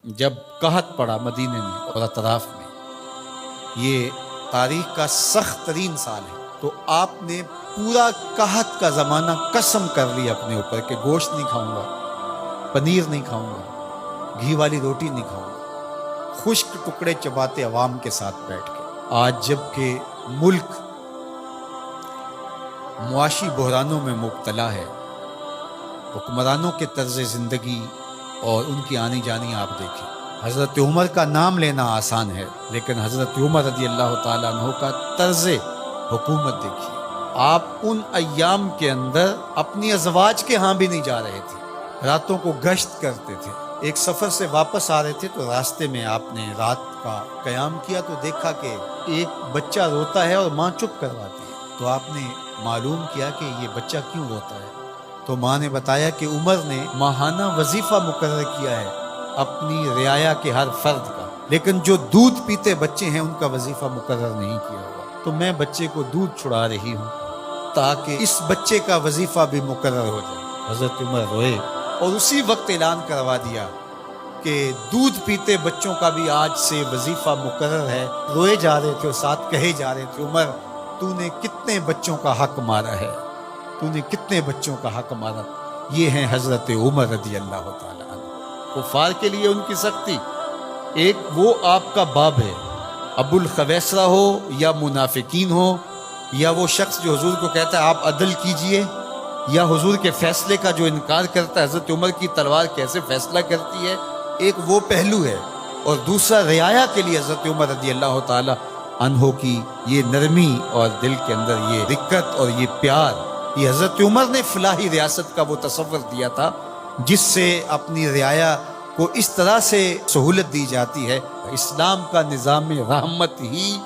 جب قحط پڑا مدینے میں اور اطراف میں، یہ تاریخ کا سخت ترین سال ہے، تو آپ نے پورا قحط کا زمانہ قسم کر لی اپنے اوپر کہ گوشت نہیں کھاؤں گا، پنیر نہیں کھاؤں گا، گھی والی روٹی نہیں کھاؤں گا، خشک ٹکڑے چباتے عوام کے ساتھ بیٹھ کے۔ آج جب کہ ملک معاشی بحرانوں میں مبتلا ہے، حکمرانوں کے طرز زندگی اور ان کی آنی جانی آپ دیکھیں۔ حضرت عمر کا نام لینا آسان ہے، لیکن حضرت عمر رضی اللہ تعالیٰ عنہ کا طرز حکومت دیکھیے۔ آپ ان ایام کے اندر اپنی ازواج کے ہاں بھی نہیں جا رہے تھے، راتوں کو گشت کرتے تھے۔ ایک سفر سے واپس آ رہے تھے تو راستے میں آپ نے رات کا قیام کیا تو دیکھا کہ ایک بچہ روتا ہے اور ماں چپ کرواتی ہے، تو آپ نے معلوم کیا کہ یہ بچہ کیوں روتا ہے، تو ماں نے بتایا کہ عمر نے ماہانہ وظیفہ مقرر کیا ہے اپنی رعایا کے ہر فرد کا، لیکن جو دودھ پیتے بچے ہیں ان کا وظیفہ مقرر نہیں کیا ہوا، تو میں بچے کو دودھ چھڑا رہی ہوں تاکہ اس بچے کا وظیفہ بھی مقرر ہو جائے۔ حضرت عمر روئے اور اسی وقت اعلان کروا دیا کہ دودھ پیتے بچوں کا بھی آج سے وظیفہ مقرر ہے۔ روئے جا رہے تھے اور ساتھ کہے جا رہے تھے، عمر تو نے کتنے بچوں کا حق مارا ہے، تو نے کتنے بچوں کا حق مارا۔ یہ ہیں حضرت عمر رضی اللہ تعالیٰ عنہ۔ کفار کے لیے ان کی سختی، ایک وہ آپ کا باب ہے، ابو الخویسرہ ہو یا منافقین ہو، یا وہ شخص جو حضور کو کہتا ہے آپ عدل کیجئے، یا حضور کے فیصلے کا جو انکار کرتا ہے، حضرت عمر کی تلوار کیسے فیصلہ کرتی ہے، ایک وہ پہلو ہے، اور دوسرا رعایا کے لیے حضرت عمر رضی اللہ تعالیٰ عنہ کی یہ نرمی اور دل کے اندر یہ دقت اور یہ پیار، یہ حضرت عمر نے فلاحی ریاست کا وہ تصور دیا تھا جس سے اپنی رعایا کو اس طرح سے سہولت دی جاتی ہے۔ اسلام کا نظام رحمت ہی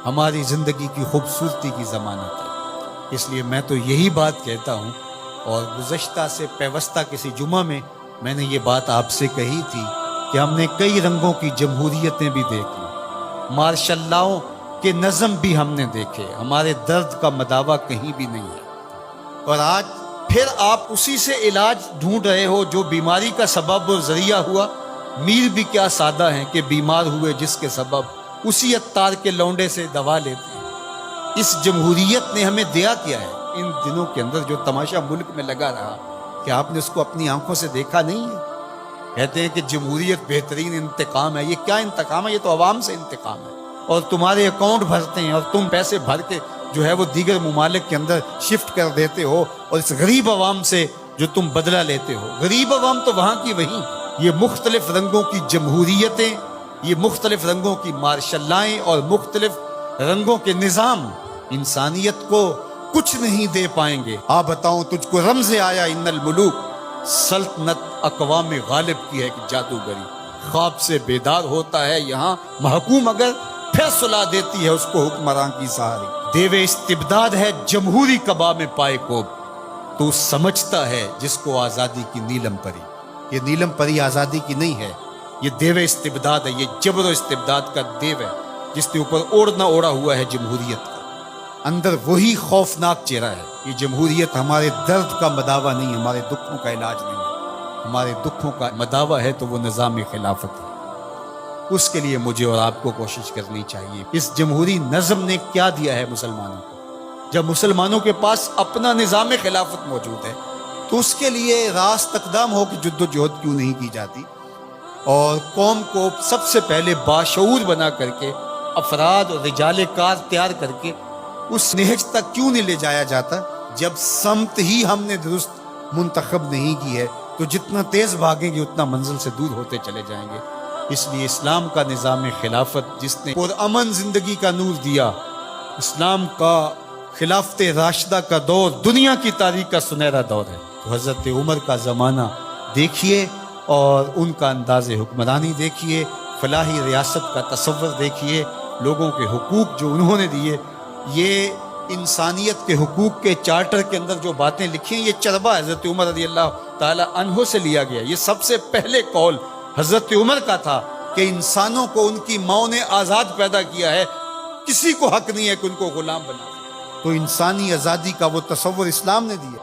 ہماری زندگی کی خوبصورتی کی ضمانت ہے۔ اس لیے میں تو یہی بات کہتا ہوں، اور گزشتہ سے پیوستہ کسی جمعہ میں نے یہ بات آپ سے کہی تھی کہ ہم نے کئی رنگوں کی جمہوریتیں بھی دیکھی، مارشل لاؤں کے نظم بھی ہم نے دیکھے، ہمارے درد کا مداوع کہیں بھی نہیں ہے، اور آج پھر آپ اسی سے علاج ڈھونڈ رہے ہو جو بیماری کا سبب اور ذریعہ ہوا۔ میر بھی کیا سادہ ہیں کہ بیمار ہوئے جس کے سبب اسی عطار کے لونڈے سے دوا لیتے ہیں۔ اس جمہوریت نے ہمیں دیا کیا ہے؟ ان دنوں کے اندر جو تماشا ملک میں لگا رہا، کہ آپ نے اس کو اپنی آنکھوں سے دیکھا نہیں ہے؟ کہتے ہیں کہ جمہوریت بہترین انتقام ہے۔ یہ کیا انتقام ہے؟ یہ تو عوام سے انتقام ہے، اور تمہارے اکاؤنٹ بھرتے ہیں اور تم پیسے بھر کے جو ہے وہ دیگر ممالک کے اندر شفٹ کر دیتے ہو، اور اس غریب عوام سے جو تم بدلہ لیتے ہو۔ غریب عوام تو وہاں کی وہیں۔ یہ مختلف رنگوں کی جمہوریتیں، یہ مختلف رنگوں کی مارشل لائیں اور مختلف رنگوں کے نظام انسانیت کو کچھ نہیں دے پائیں گے۔ بتاؤں تجھ کو رمز آیا ان الملوک، سلطنت اقوام غالب کی ہے کہ جادوگری، خواب سے بیدار ہوتا ہے یہاں محکوم، اگر پھر سلا دیتی ہے اس کو حکمران کی سہاری۔ دیوے استبداد ہے جمہوری کبا میں پائے کوب، تو سمجھتا ہے جس کو آزادی کی نیلم پری۔ یہ نیلم پری آزادی کی نہیں ہے، یہ دیو استبداد ہے، یہ جبر و استبداد کا دیو ہے جس کے اوپر اوڑھنا اوڑھا ہوا ہے جمہوریت کا۔ اندر وہی خوفناک چہرہ ہے۔ یہ جمہوریت ہمارے درد کا مداوع نہیں، ہمارے دکھوں کا علاج نہیں ہے، ہمارے دکھوں کا مداوع ہے تو وہ نظام خلافت ہے۔ اس کے لیے مجھے اور آپ کو کوشش کرنی چاہیے۔ اس جمہوری نظم نے کیا دیا ہے مسلمانوں کو؟ جب مسلمانوں کے پاس اپنا نظام خلافت موجود ہے تو اس کے لیے راست اقدام ہو کہ جد و جہد کیوں نہیں کی جاتی، اور قوم کو سب سے پہلے باشعور بنا کر کے افراد اور رجال کار تیار کر کے اس نہج تک کیوں نہیں لے جایا جاتا؟ جب سمت ہی ہم نے درست منتخب نہیں کی ہے تو جتنا تیز بھاگیں گے اتنا منزل سے دور ہوتے چلے جائیں گے۔ اس لیے اسلام کا نظام خلافت جس نے پرامن زندگی کا نور دیا، اسلام کا خلافت راشدہ کا دور دنیا کی تاریخ کا سنہرا دور ہے۔ تو حضرت عمر کا زمانہ دیکھیے اور ان کا انداز حکمرانی دیکھیے، فلاحی ریاست کا تصور دیکھیے، لوگوں کے حقوق جو انہوں نے دیے۔ یہ انسانیت کے حقوق کے چارٹر کے اندر جو باتیں لکھی ہیں، یہ چربہ حضرت عمر رضی اللہ تعالی عنہ سے لیا گیا۔ یہ سب سے پہلے قول حضرت عمر کا تھا کہ انسانوں کو ان کی ماں نے آزاد پیدا کیا ہے، کسی کو حق نہیں ہے کہ ان کو غلام بنا۔ تو انسانی آزادی کا وہ تصور اسلام نے دیا۔